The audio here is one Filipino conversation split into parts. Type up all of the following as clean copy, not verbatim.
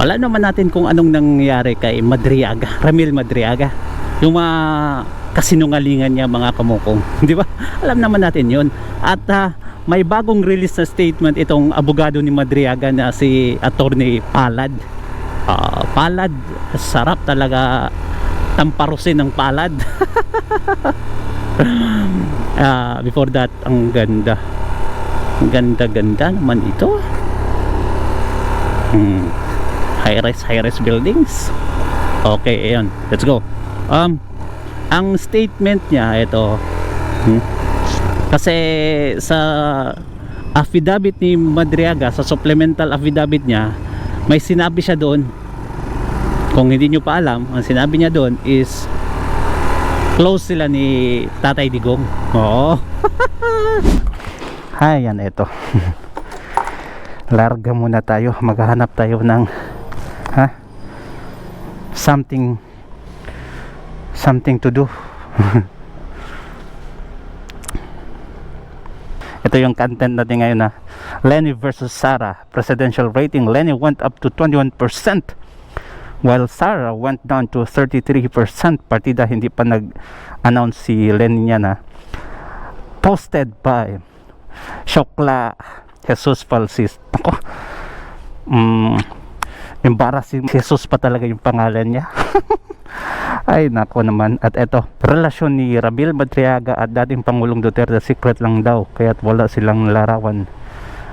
Wala naman natin kung anong nangyari kay Madriaga, Ramil Madriaga. Yung mga kasinungalingan niya mga kamukong, di ba? Alam naman natin yun. At may bagong release na statement itong abogado ni Madriaga na si Attorney Palad. Palad, sarap talaga tamparusin ng palad. Before that, ang ganda. Ang ganda naman ito. High-rise buildings. Okay, ayan. Let's go. Ang statement niya ito. Kasi sa affidavit ni Madriaga, sa supplemental affidavit niya, may sinabi siya doon. Kung hindi nyo pa alam, ang sinabi niya doon is close sila ni Tatay Digong. Oo. Ayan, ito. Larga muna tayo. Maghahanap tayo ng something to do. Ito yung content natin ngayon Leni versus Sara. Presidential rating, Leni went up to 21% while Sara went down to 33%. Partida hindi pa nag-announce si Leni niya posted by Shokla Jesus Falsis. Ako, embarrassing. Jesus pa talaga yung pangalan niya. Ay nako naman. At eto, relasyon ni Ramil Madriaga at dating Pangulong Duterte secret lang daw, kaya't wala silang larawan.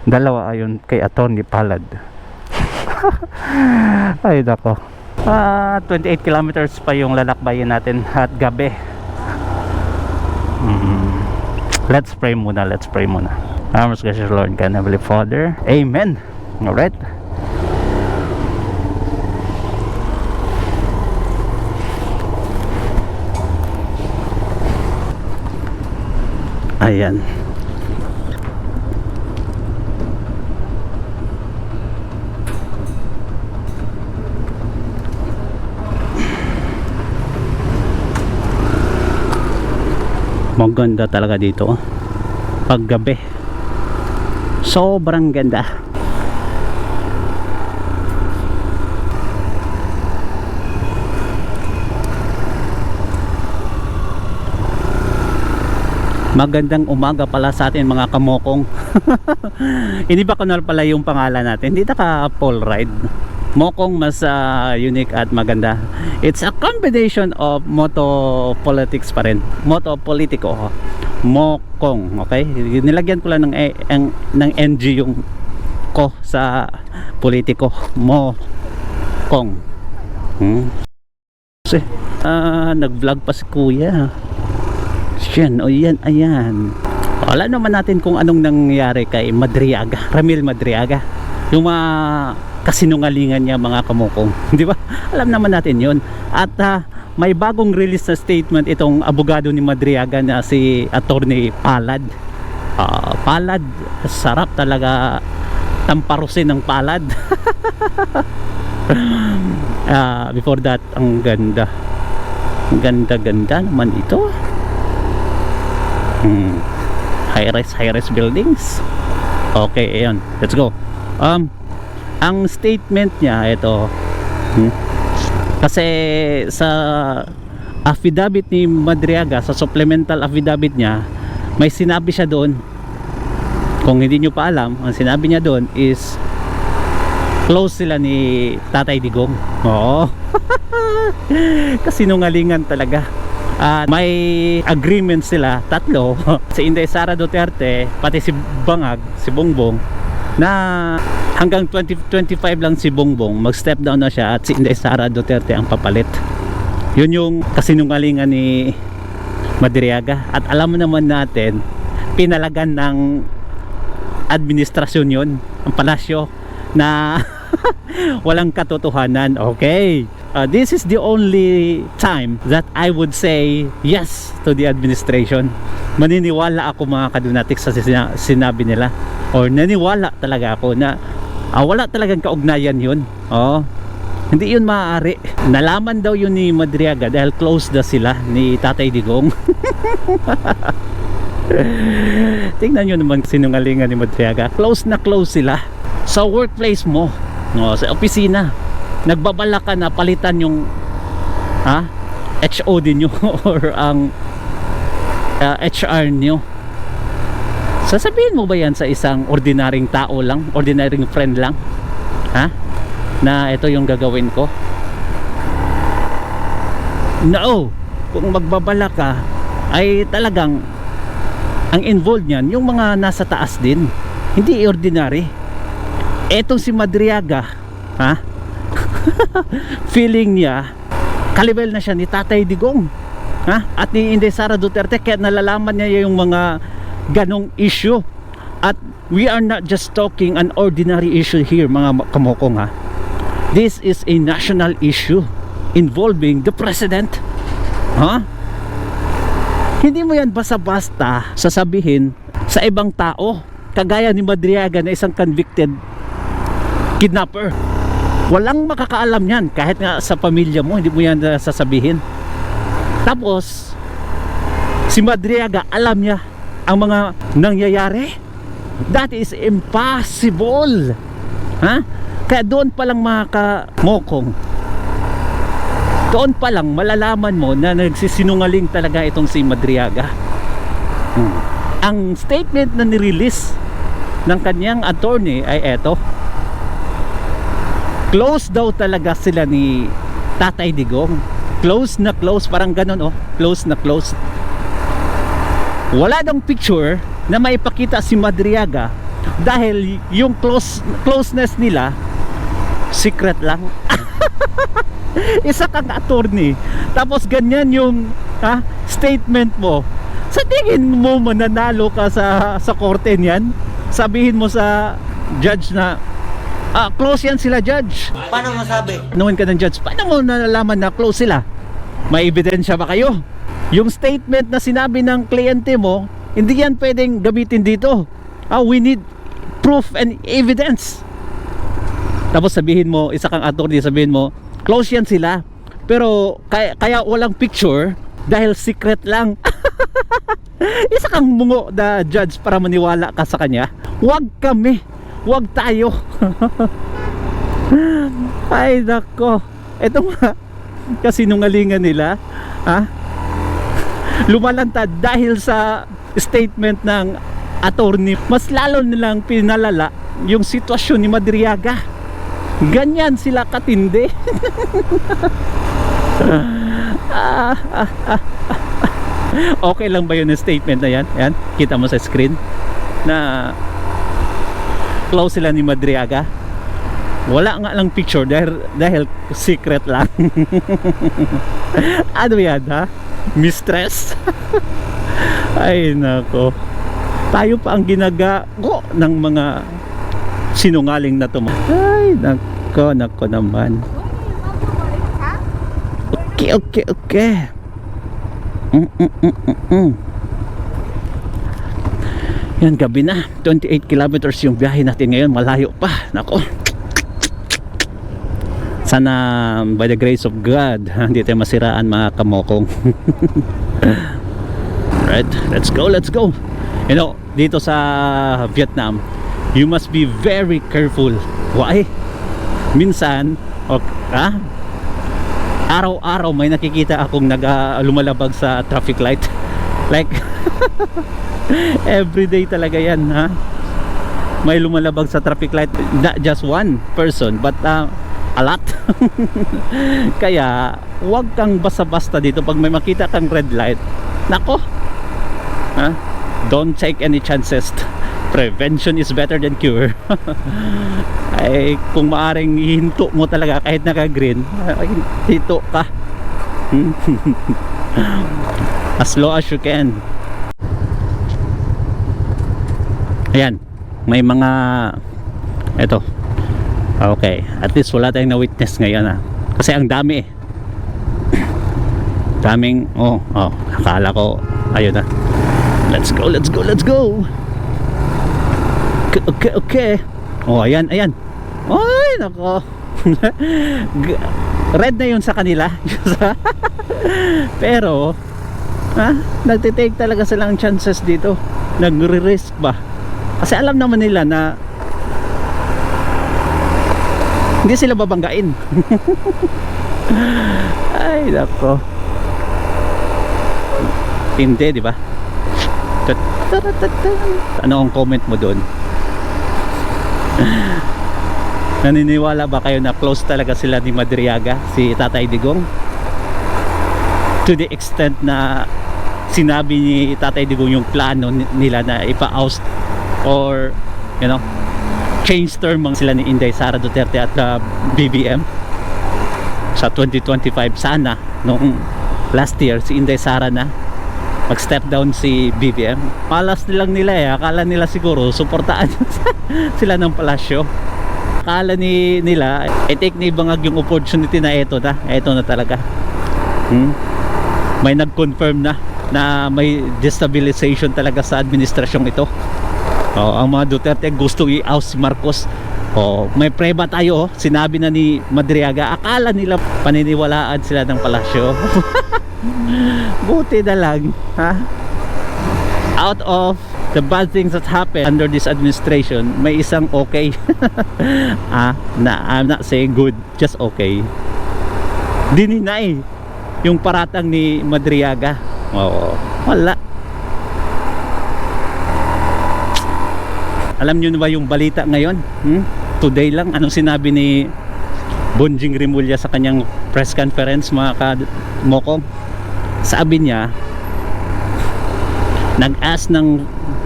Dalawa ayon kay Attorney Palad. Ay nako. 28 kilometers pa yung lalakbayin natin at gabi. Let's pray muna. Our most gracious Lord and Heavenly Father, Amen. Alright. Ayan. Maganda talaga dito paggabi. Sobrang ganda. Magandang umaga pala sa atin mga kamokong. Hindi ba kunwari pala yung pangalan natin? Hindi ka Paul Ride. Mokong mas unique at maganda. It's a combination of moto politics pa rin. Moto politiko. Mokong, okay? Nilagyan ko lang ng NG yung ko sa politiko. Mokong. Kasi nag-vlog pa si Kuya. Yan, ayan. Wala naman natin kung anong nangyari kay Madriaga, Ramil Madriaga. Yung mga kasinungalingan niya mga kamukong, di ba? Alam naman natin yun. At may bagong release na statement itong abogado ni Madriaga na si Attorney Palad. Palad, sarap talaga tamparusin ng palad. Before that, ang ganda. Ang ganda naman ito. High-rise buildings. Okay, ayan. Let's go. Ang statement niya ito. Kasi sa affidavit ni Madriaga, sa supplemental affidavit niya, may sinabi siya doon. Kung hindi nyo pa alam, ang sinabi niya doon is close sila ni Tatay Digong. Oo. Kasinungalingan talaga. At may agreement sila, tatlo, si Inday Sara Duterte, pati si Bangag, si Bongbong, na hanggang 2025 lang si Bongbong, mag-step down na siya at si Inday Sara Duterte ang papalit. Yun yung kasinungalingan ni Madriaga. At alam mo naman natin, pinalagan ng administrasyon yun, ang palasyo, na walang katotohanan. Okay. This is the only time that I would say yes to the administration. Maniniwala ako mga kadunatics sa sinabi nila, or naniwala talaga ako na wala talagang kaugnayan yun. Hindi yun maaari. Nalaman daw yun ni Madriaga dahil close na sila ni Tatay Digong. Tingnan nyo naman sinungalingan ni Madriaga. Close na close sila sa workplace mo, sa opisina. nagbabala ka na palitan yung HOD nyo or ang HR nyo. Sasabihin mo ba yan sa isang ordinaryong tao lang, ordinaryong friend lang, na ito yung gagawin ko? No. Kung magbabala ka ay talagang ang involved niyan yung mga nasa taas din, hindi ordinary. Etong si Madriaga, feeling niya kalibel na siya ni Tatay Digong, at ni Inday Sara Duterte, kaya nalalaman niya yung mga ganong issue. At we are not just talking an ordinary issue here, mga kamokong, this is a national issue involving the president. Hindi mo yan basta-basta sasabihin sa ibang tao, kagaya ni Madriaga na isang convicted kidnapper. Walang makakaalam yan, kahit nga sa pamilya mo, hindi mo yan sasabihin. Tapos si Madriaga, alam niya ang mga nangyayari. That is impossible. Kaya doon pa lang, mga kamokong, doon pa lang malalaman mo na nagsisinungaling talaga itong si Madriaga. Ang statement na nirelease ng kanyang attorney ay eto: close daw talaga sila ni Tatay Digong. Close na close, parang ganun, close na close. Wala daw picture na maipakita si Madriaga dahil yung closeness nila secret lang. Isa kang attorney, tapos ganyan yung statement mo. Sa tingin mo mananalo ka sa korte niyan? Sabihin mo sa judge na close yan sila, judge. Paano masabi? Noon ka ng judge, paano mo nalalaman na close sila? May ebidensya ba kayo? Yung statement na sinabi ng kliyente mo, hindi yan pwedeng gamitin dito. We need proof and evidence. Tapos sabihin mo, isa kang attorney, sabihin mo, close yan sila, pero kaya walang picture dahil secret lang. Isa kang mungo na judge para maniwala ka sa kanya. Huwag kami, huwag tayo. Ay nako, ito nga kasinungalingan nila, lumalantad dahil sa statement ng attorney. Mas lalo nilang pinalala yung sitwasyon ni Madriaga. Ganyan sila katindi. Okay lang ba yun yung statement na yan? Yan, kita mo sa screen na close sila ni Madriaga. Wala nga lang picture dahil secret lang. Ano yan, mistress? Ay nako, tayo pa ang ginagago ng mga sinungaling na to. Ay nako naman. Okay. Yan, gabi na. 28 kilometers yung biyahe natin ngayon. Malayo pa. Nako, sana by the grace of God hindi tayo masiraan, mga kamokong. Right, let's go. You know, dito sa Vietnam, you must be very careful. Why? Minsan araw-araw may nakikita akong lumalabag sa traffic light. Like everyday talaga yan, may lumalabag sa traffic light. Not just one person, but a lot. Kaya huwag kang basta-basta dito pag may makita kang red light. Nako, don't take any chances. Prevention is better than cure. Ay, kung maaring hinto mo talaga kahit naka-green, hinto ka. As low as you can. Ayan, may mga eto. Okay, at least wala tayong na-witness ngayon, kasi ang dami daming akala ko ayun na. Let's go. Okay. Ayan. Ay nako. Red na yun sa kanila. Pero nagtitake talaga silang chances dito. Nagre-risk ba? Kasi alam naman nila na Hindi sila babanggain. Ay, nako. Hindi, di ba? Ano ang comment mo doon? Naniniwala ba kayo na close talaga sila ni Madriaga, si Tatay Digong? To the extent na sinabi ni Tatay Digong yung plano nila na ipa-oust or, you know, change term sila ni Inday Sara Duterte at BBM sa 2025. Sana noong last year si Inday Sara na mag-step down si BBM. Malas nilang nila akala nila siguro suportaan sila ng palasyo. Akala nila take ni Bangag yung opportunity na ito na talaga. May nag-confirm na may destabilization talaga sa administrasyong ito. Ang mga Duterte gusto i-oust si Marcos. May preba tayo. Sinabi na ni Madriaga, akala nila paniniwalaan sila ng palasyo. Buti na lang, ha? Out of the bad things that happened under this administration, may isang okay. I'm not saying good, just okay. Dininay yung paratang ni Madriaga. Wala. Alam nyo na ba yung balita ngayon? Today lang, anong sinabi ni Bonjing Rimulya sa kanyang press conference, mga ka-mokong? Sabi niya, nag-ask ng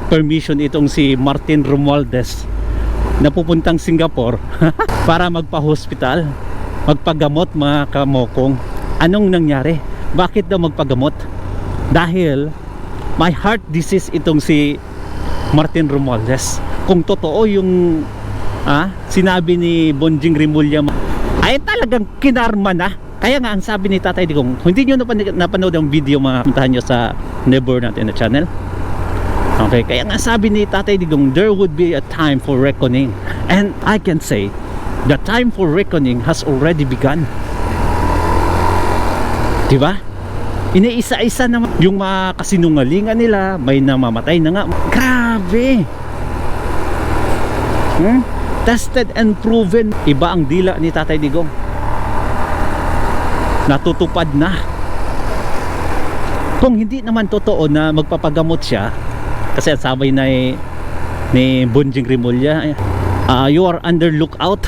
permission itong si Martin Romualdez na pupuntang Singapore para magpa-hospital, magpagamot, mga ka-mokong. Anong nangyari? Bakit daw magpagamot? Dahil may heart disease itong si Martin Romualdez. Kung totoo yung sinabi ni Bonjing Rimulya, ay talagang kinarma na. Kaya nga ang sabi ni Tatay Digong, hindi nyo napanood ang video, mga puntahan nyo sa neighbor natin na channel. Okay, kaya nga sabi ni Tatay Digong, there would be a time for reckoning. And I can say, the time for reckoning has already begun. Diba? Iniisa-isa naman yung mga kasinungalingan nila, may namamatay na nga. Grabe! Tested and proven. Iba ang dila ni Tatay Digong. Natutupad na. Kung hindi naman totoo na magpapagamot siya, kasi sabay na ni Bonjing Rimulya, you are under lookout,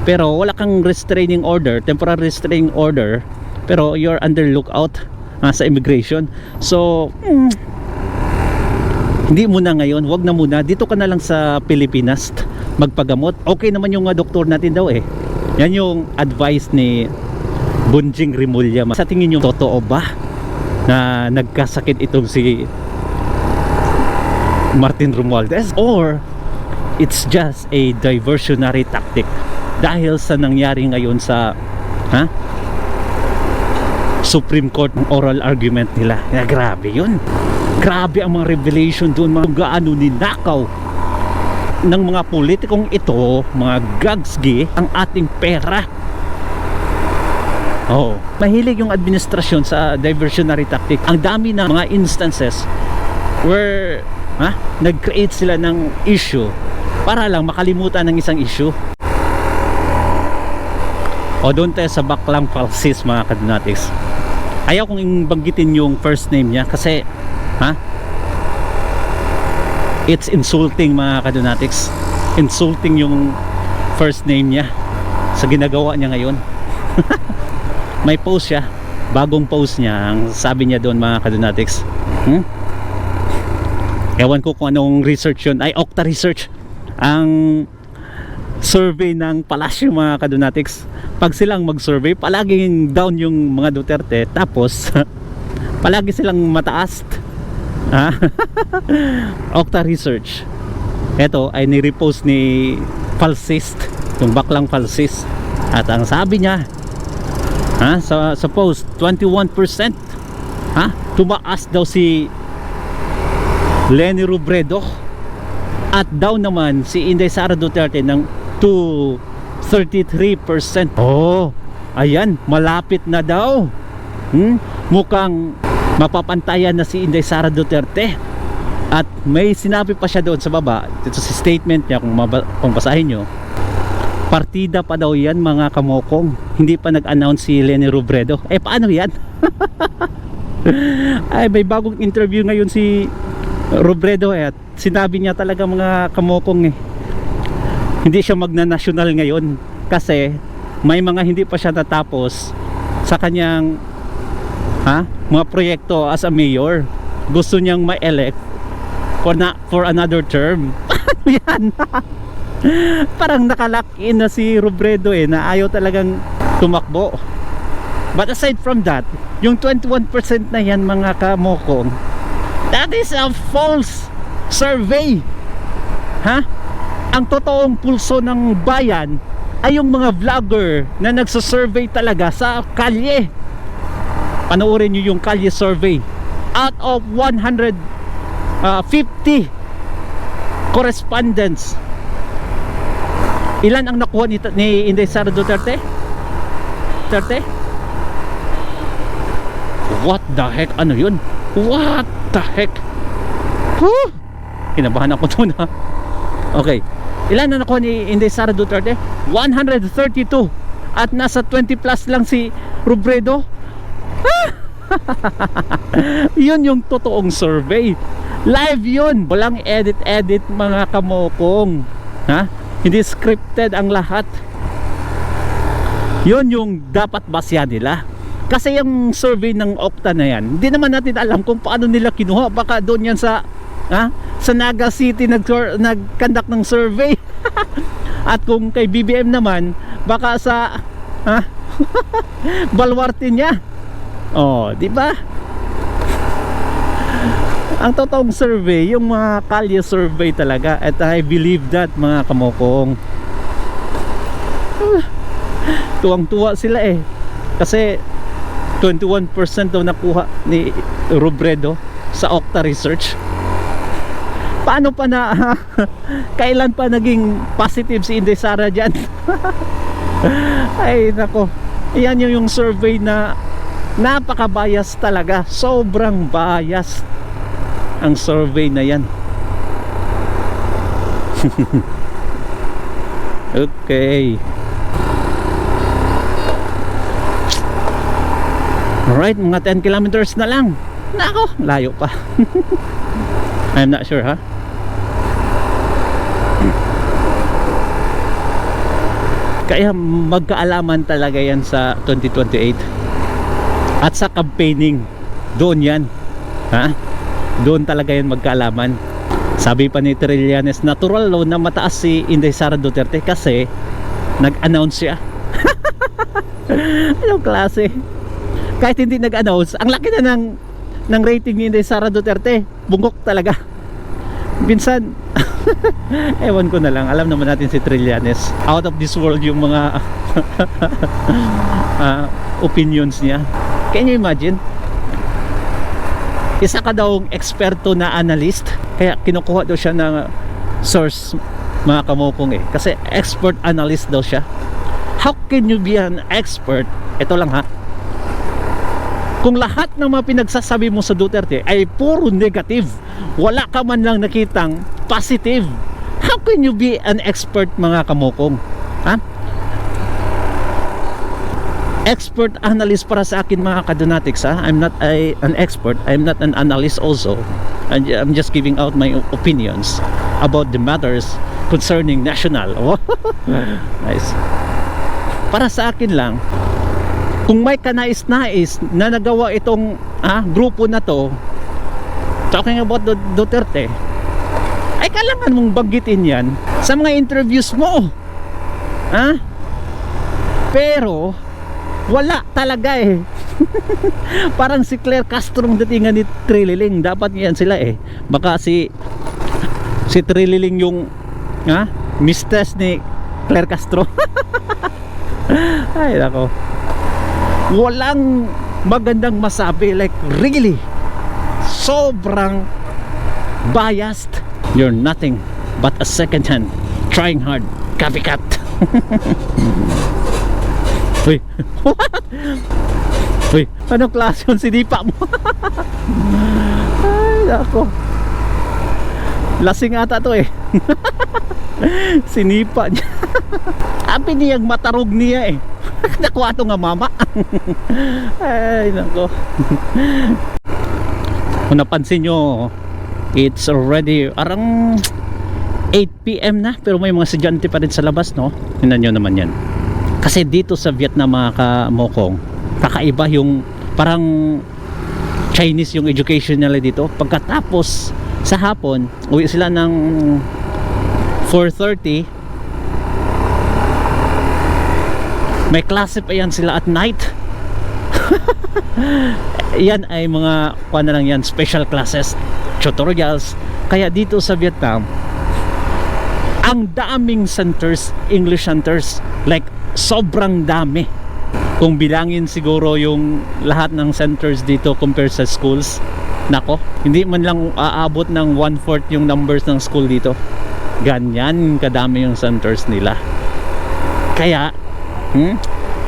pero wala kang restraining order, temporary restraining order, pero you are under lookout sa immigration. So hindi muna ngayon, wag na muna, dito ka na lang sa Pilipinas magpagamot. Okay naman yung doktor natin daw yan yung advice ni Bonjing Rimulya. Sa tingin nyo, totoo ba na nagkasakit itong si Martin Romualdez, or it's just a diversionary tactic dahil sa nangyari ngayon sa Supreme Court oral argument nila? Grabe yun. Grabe ang mga revelation doon, mga gaano ninakaw ng mga politikong ito, mga gagsgi, ang ating pera. Mahilig yung administrasyon sa diversionary tactic. Ang dami na mga instances where nag-create sila ng issue para lang makalimutan ng isang issue. Doon tayo sa Baklang Falsis, mga kadonatics. Ayaw kong banggitin yung first name niya kasi it's insulting, mga kadonatics. Insulting yung first name niya sa ginagawa niya ngayon. May post siya, bagong post niya. Ang sabi niya doon, mga kadonatics, ewan ko kung anong research yun, ay Okta Research ang survey ng palasyo, mga kadonatics. Pag silang mag-survey, palaging down yung mga Duterte, tapos palagi silang mataas. Okta Research, ito ay ni-repost ni Falsist, yung Baklang Falsist. At ang sabi niya, sa post, 21% tumaas daw si Leni Robredo, at down naman si Inday Sara Duterte ng 33%. Ayan, malapit na daw. Mukhang mapapantayan na si Inday Sara Duterte. At may sinabi pa siya doon sa baba, dito sa statement niya, kung basahin nyo, Partida pa daw yan mga kamokong. Hindi pa nag-announce si Leni Robredo. Eh paano yan? Ay, may bagong interview ngayon si Robredo at sinabi niya talaga mga kamokong hindi siya magna-national ngayon kasi may mga hindi pa siya natapos sa kanyang mga proyekto as a mayor. Gusto niyang ma-elect for another term. Ano yan? Parang nakalock in na si Robredo na ayaw talagang tumakbo. But aside from that, yung 21% na yan mga kamokong, that is a false survey. Ang totoong pulso ng bayan ay yung mga vlogger na nagsasurvey talaga sa kalye. Panoorin nyo yung kalye survey. Out of 150 correspondents, ilan ang nakuha ni Inday Sara Duterte? What the heck? Ano yun? What the heck? Kinabahan ako doon Okay. Ilan na nakuha ni Inday Sara Duterte? 132. At nasa 20 plus lang si Robredo. Yun yung totoong survey. Live yun. Walang edit mga kamokong. Hindi scripted ang lahat. Yun yung dapat basya nila. Kasi yung survey ng Okta na yan, hindi naman natin alam kung paano nila kinuha. Baka doon yan sa Naga City nag-conduct ng survey. At kung kay BBM naman, baka sa Baluarte niya. Di ba? Ang totoong survey, yung mga kalye survey talaga. At I believe that mga kamokong. Tuwang-tuwa sila kasi 21% daw nakuha ni Robredo sa Okta Research. Paano pa kailan pa naging positive si Inday Sara dyan? Ay nako, yan yung survey na napaka-bias talaga. Sobrang bias ang survey na yan. Okay. Alright, mga 10 kilometers na lang. Nako, layo pa. I'm not sure Kaya magkaalaman talaga yan sa 2028. At sa campaigning, doon yan. Doon talaga yan magkaalaman. Sabi pa ni Trillanes, natural low na mataas si Inday Sara Duterte kasi nag-announce siya. Anong klase? Kahit hindi nag-announce, ang laki na ng rating ni Inday Sara Duterte. Bungkok talaga. Minsan ewan ko na lang, alam naman natin si Trillanes, out of this world yung mga opinions niya. Can you imagine? Isa ka daw eksperto na analyst, kaya kinukuha daw siya ng source mga kamokong kasi expert analyst daw siya. How can you be an expert? Ito lang kung lahat ng mga pinagsasabi mo sa Duterte ay puro negative, wala ka man lang nakitang positive, how can you be an expert mga kamokong? Expert analyst para sa akin mga kadonatics. I'm not an expert, I'm not an analyst also, and I'm just giving out my opinions about the matters concerning national. Nice. Para sa akin lang, kung may kanais-nais na nagawa itong grupo na to, talking about Duterte, ay kailangan mong banggitin yan sa mga interviews mo. Pero wala talaga Parang si Claire Castro ang datingan ni Trililing. Dapat yan sila baka si Trililing yung mistress ni Claire Castro. Ay nako, walang magandang masabi, like really sobrang biased. You're nothing but a second hand trying hard copycat. Uy, uy, anong klase yung sinipa mo? Ay nako, Lasing ata to eh. Sinipa niya. Api niyang matarog niya eh. Nakuha to nga mama. Ay nako. Kung napansin nyo, it's already arang 8 PM na, pero may mga estudyante pa rin sa labas, no? Tingnan nyo naman yan. Kasi dito sa Vietnam mga kamokong, kakaiba yung parang Chinese yung education nila dito. Pagkatapos sa hapon, uwi sila ng 4:30. May klase pa yan sila at night. Yan ay mga na lang yan, special classes, tutorials. Kaya dito sa Vietnam, ang daming centers, English centers, like sobrang dami. Kung bilangin siguro yung lahat ng centers dito compare sa schools, nako, hindi man lang aabot ng 1/4 yung numbers ng school dito. Ganyan kadami yung centers nila. Kaya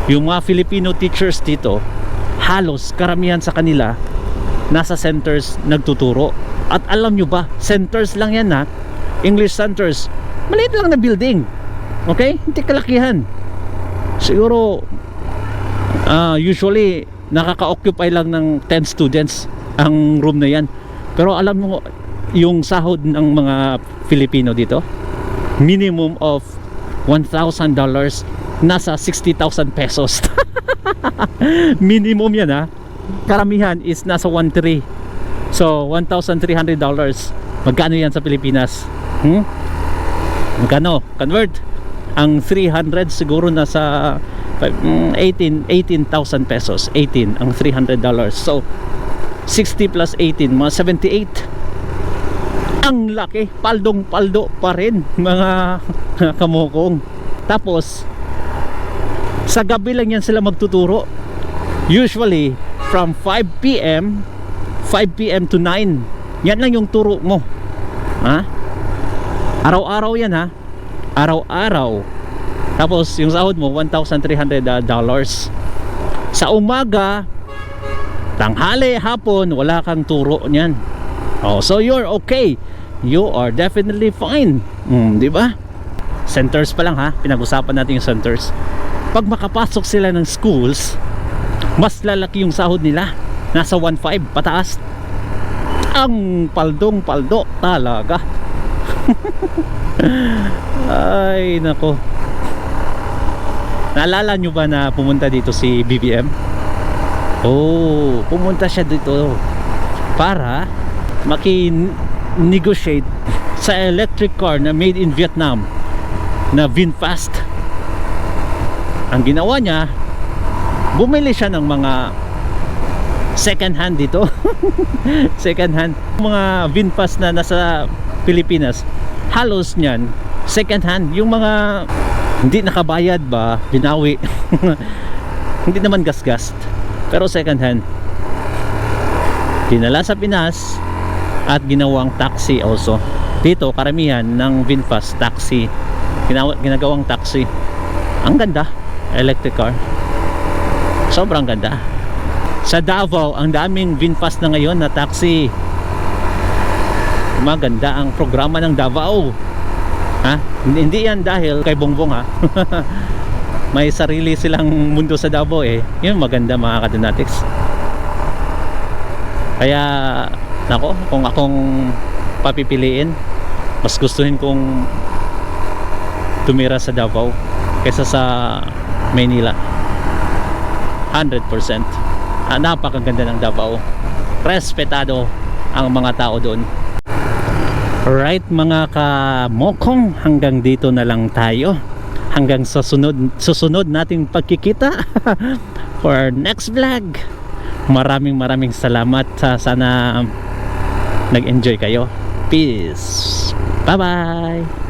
yung mga Filipino teachers dito, halos karamihan sa kanila nasa centers nagtuturo. At alam nyo ba, centers lang yan ha, English centers, maliit lang na building, okay, hindi kalakihan. Siguro usually nakaka-occupy lang ng 10 students ang room na yan. Pero alam mo yung sahod ng mga Filipino dito, minimum of $1,000, nasa 60,000 pesos. Minimum yan ha. Karamihan is nasa 1,300. So $1,300. Magkano yan sa Pilipinas? Magkano? Convert. Ang 300 siguro nasa 18,000 pesos. 18 ang $300. So 60 plus 18, mga 78. Ang laki, paldong-paldo pa rin mga kamukong. Tapos sa gabi lang yan sila magtuturo. Usually from 5 PM to 9. Yan lang yung turo mo. Ha? Araw-araw yan ha. Araw-araw. Tapos yung sahod mo $1,300. Sa umaga, tanghali, hapon, wala kang turo niyan. Oh, so you're okay. You are definitely fine. Di ba? Centers pa lang ha. Pinag-usapan natin yung centers. Pag makapasok sila ng schools, mas lalaki yung sahod nila. Nasa 1,500 pataas. Ang paldong-paldo talaga. Ay nako. Naalala nyo ba na pumunta dito si BBM? Oh, pumunta siya dito para maki-negotiate sa electric car na made in Vietnam na VinFast. Ang ginawa niya, bumili siya ng mga second hand dito. Second hand mga VinFast na nasa Pilipinas, halos niyan second hand. Yung mga hindi nakabayad ba, binawi. Hindi naman gas-gas, pero second hand. Dinala sa Pinas at ginawang taxi also. Dito karamihan ng VinFast taxi, ginagawang taxi. Ang ganda, electric car, sobrang ganda. Sa Davao, ang daming VinFast na ngayon na taxi. Maganda ang programa ng Davao. Ha? Hindi yan dahil kay Bongbong ha. May sarili silang mundo sa Davao eh. Yun maganda mga kadonatics. Kaya nako, kung akong papipiliin, mas gustuhin kong tumira sa Davao kaysa sa Maynila. 100%. Napakaganda ng Davao. Respetado ang mga tao doon. Alright mga kamokong, hanggang dito na lang tayo. Hanggang sa susunod nating pagkikita for our next vlog. Maraming salamat. Sana nag-enjoy kayo. Peace. Bye bye.